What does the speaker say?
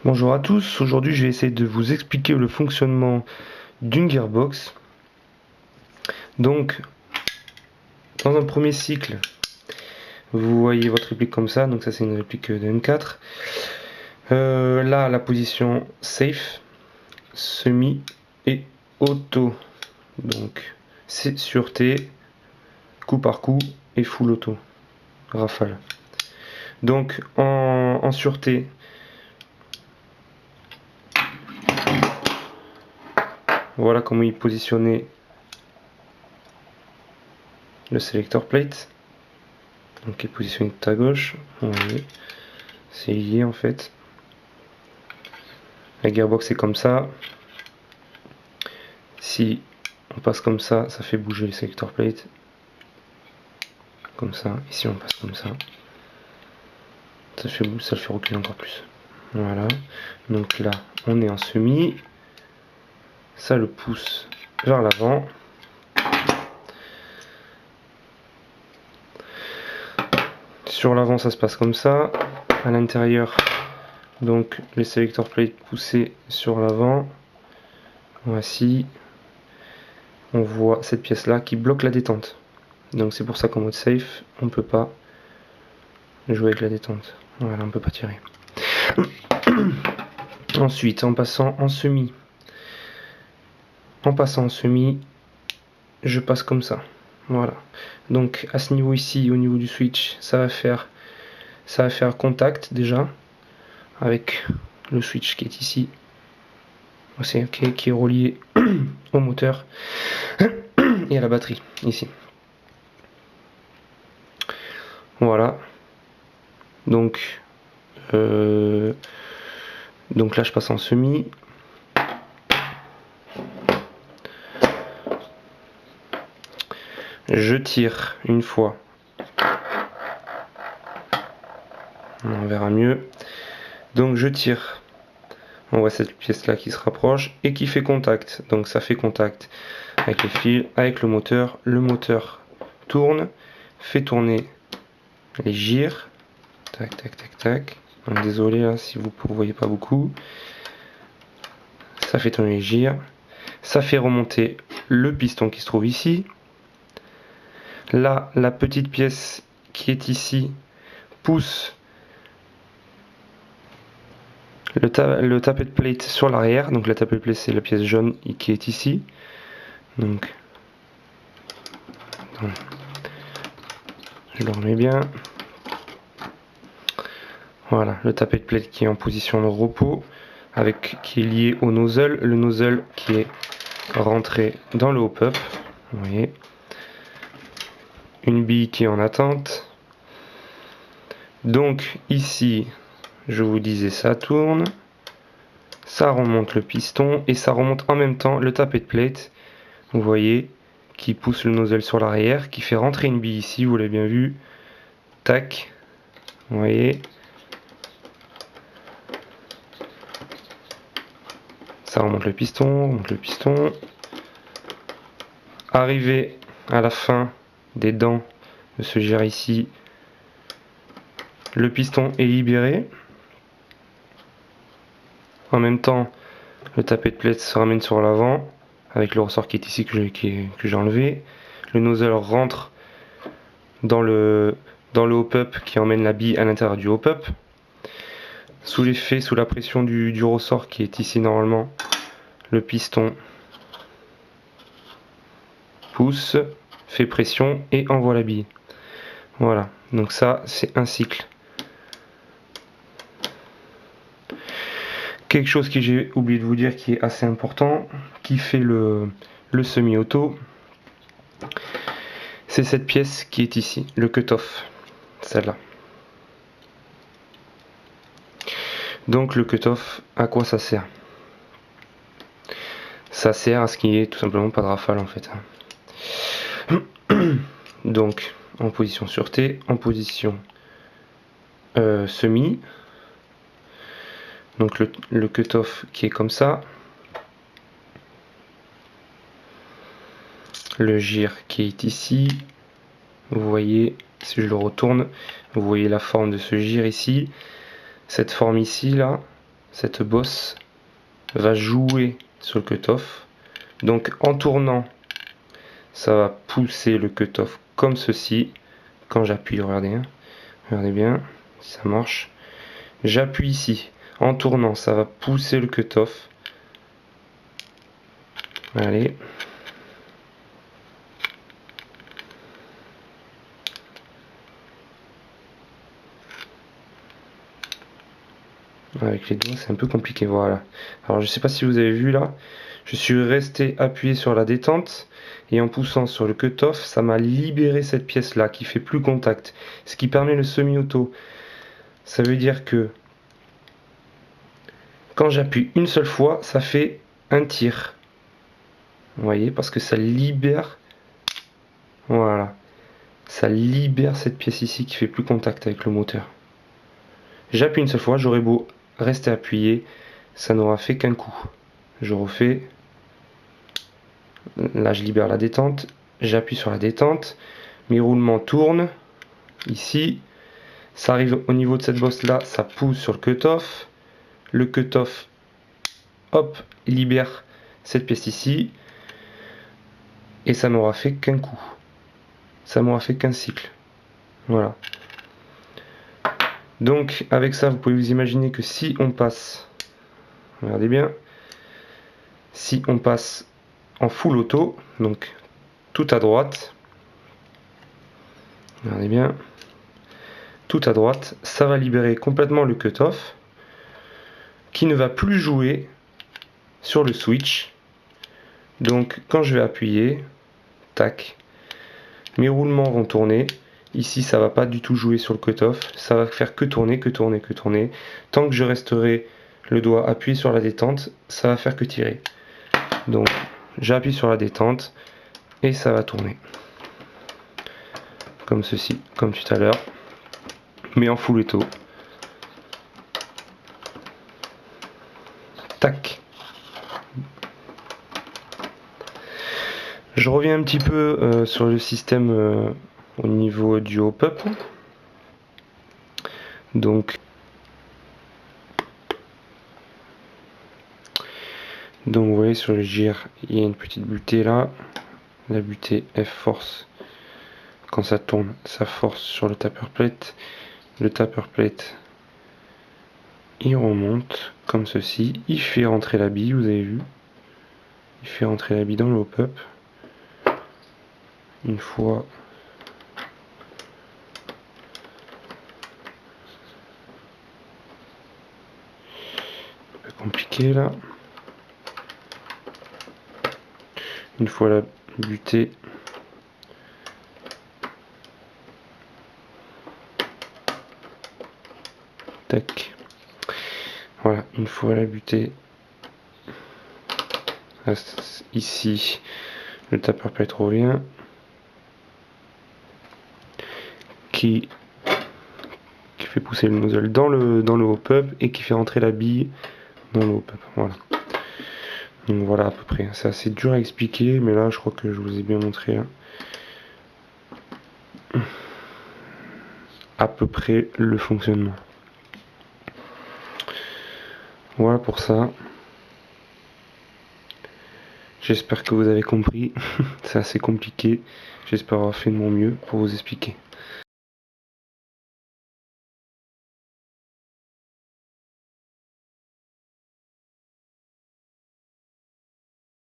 Bonjour à tous, aujourd'hui je vais essayer de vous expliquer le fonctionnement d'une gearbox. Donc, dans un premier cycle, vous voyez votre réplique comme ça, donc ça c'est une réplique de M4. Là, la position safe, semi et auto. Donc, c'est sûreté, coup par coup et full auto, rafale. Donc, en sûreté, voilà comment il positionnait le selector plate. Donc, il est positionné tout à gauche. Vous voyez, c'est lié en fait. La gearbox est comme ça. Si on passe comme ça fait bouger le selector plate. Comme ça. Et si on passe comme ça le fait reculer encore plus. Voilà. Donc là, on est en semi. Ça le pousse vers l'avant. Sur l'avant, ça se passe comme ça. À l'intérieur, donc les selector plate poussés sur l'avant. Voici. On voit cette pièce là qui bloque la détente. Donc c'est pour ça qu'en mode safe, on ne peut pas jouer avec la détente. Voilà, on ne peut pas tirer. Ensuite, en passant en semi, je passe comme ça. Voilà. Donc à ce niveau ici, au niveau du switch, ça va faire contact déjà avec le switch qui est ici. C'est okay, qui est relié au moteur et à la batterie ici. Voilà. Donc là, je passe en semi. Je tire une fois. On verra mieux. Donc je tire. On voit cette pièce là qui se rapproche et qui fait contact. Donc ça fait contact avec les fils, avec le moteur. Le moteur tourne, fait tourner les gires. Tac, tac, tac, tac. Donc, désolé là, si vous ne voyez pas beaucoup. Ça fait tourner les gires. Ça fait remonter le piston qui se trouve ici. Là, la petite pièce qui est ici pousse le tappet plate sur l'arrière. Donc la tappet plate, c'est la pièce jaune qui est ici. Donc je le remets bien. Voilà, le tappet plate qui est en position de repos, qui est lié au nozzle. Le nozzle qui est rentré dans le hop-up. Vous voyez. Une bille qui est en attente. Donc ici, je vous disais, ça tourne. Ça remonte le piston et ça remonte en même temps le tappet plate. Vous voyez, qui pousse le nozzle sur l'arrière, qui fait rentrer une bille ici, vous l'avez bien vu. Tac. Vous voyez. Ça remonte le piston, Arrivé à la fin des dents de ce gire ici, le piston est libéré. En même temps, le tappet plate se ramène sur l'avant avec le ressort qui est ici que j'ai enlevé. Le nozzle rentre dans le hop-up qui emmène la bille à l'intérieur du hop-up. Sous la pression du ressort qui est ici normalement, le piston pousse, fait pression et envoie la bille. Voilà, donc ça c'est un cycle. Quelque chose que j'ai oublié de vous dire qui est assez important, qui fait le semi-auto, c'est cette pièce qui est ici, le cut-off, celle-là. Donc le cut-off, à quoi ça sert? Ça sert à ce qu'il n'y ait tout simplement pas de rafale en fait. Donc en position sûreté, en position semi. Donc le cut-off qui est comme ça. Le gire qui est ici. Vous voyez, si je le retourne, vous voyez la forme de ce gire ici. Cette forme ici, là, cette bosse va jouer sur le cutoff. Donc en tournant, ça va pousser le cutoff comme ceci. Quand j'appuie, regardez, hein. Regardez bien, ça marche. J'appuie ici. En tournant, ça va pousser le cutoff. Allez. Avec les doigts, c'est un peu compliqué, voilà. Alors je sais pas si vous avez vu là, je suis resté appuyé sur la détente et en poussant sur le cutoff, ça m'a libéré cette pièce là qui fait plus contact, ce qui permet le semi-auto. Ça veut dire que quand j'appuie une seule fois, ça fait un tir. Vous voyez, parce que ça libère, voilà, ça libère cette pièce ici qui fait plus contact avec le moteur. J'appuie une seule fois, j'aurais beau rester appuyé, ça n'aura fait qu'un coup. Je refais. Là, je libère la détente. J'appuie sur la détente. Mes roulements tournent. Ici. Ça arrive au niveau de cette bosse là. Ça pousse sur le cutoff. Le cutoff, hop, libère cette pièce ici. Et ça m'aura fait qu'un coup. Ça m'aura fait qu'un cycle. Voilà. Donc, avec ça, vous pouvez vous imaginer que si on passe. Regardez bien. Si on passe en full auto, donc tout à droite, regardez bien, tout à droite, ça va libérer complètement le cutoff qui ne va plus jouer sur le switch. Donc quand je vais appuyer, tac, mes roulements vont tourner. Ici ça va pas du tout jouer sur le cutoff, ça va faire que tourner, que tourner, que tourner. Tant que je resterai le doigt appuyé sur la détente, ça va faire que tirer. Donc j'appuie sur la détente et ça va tourner. Comme ceci, comme tout à l'heure, mais en full auto. Tac. Je reviens un petit peu sur le système au niveau du hop-up. Donc vous voyez sur le gire, il y a une petite butée là. La butée F force. Quand ça tourne, ça force sur le tapper plate. Le tapper plate, il remonte comme ceci. Il fait rentrer la bille, vous avez vu. Il fait rentrer la bille dans le hop-up. Une fois un peu compliqué là. Une fois la butée, tac. Voilà, une fois la butée, ici, le tapper plate revient, qui fait pousser le nozzle dans le hop-up et qui fait rentrer la bille dans le hop-up. Voilà. Donc voilà à peu près. C'est assez dur à expliquer, mais là je crois que je vous ai bien montré là. À peu près le fonctionnement. Voilà pour ça. J'espère que vous avez compris. C'est assez compliqué. J'espère avoir fait de mon mieux pour vous expliquer.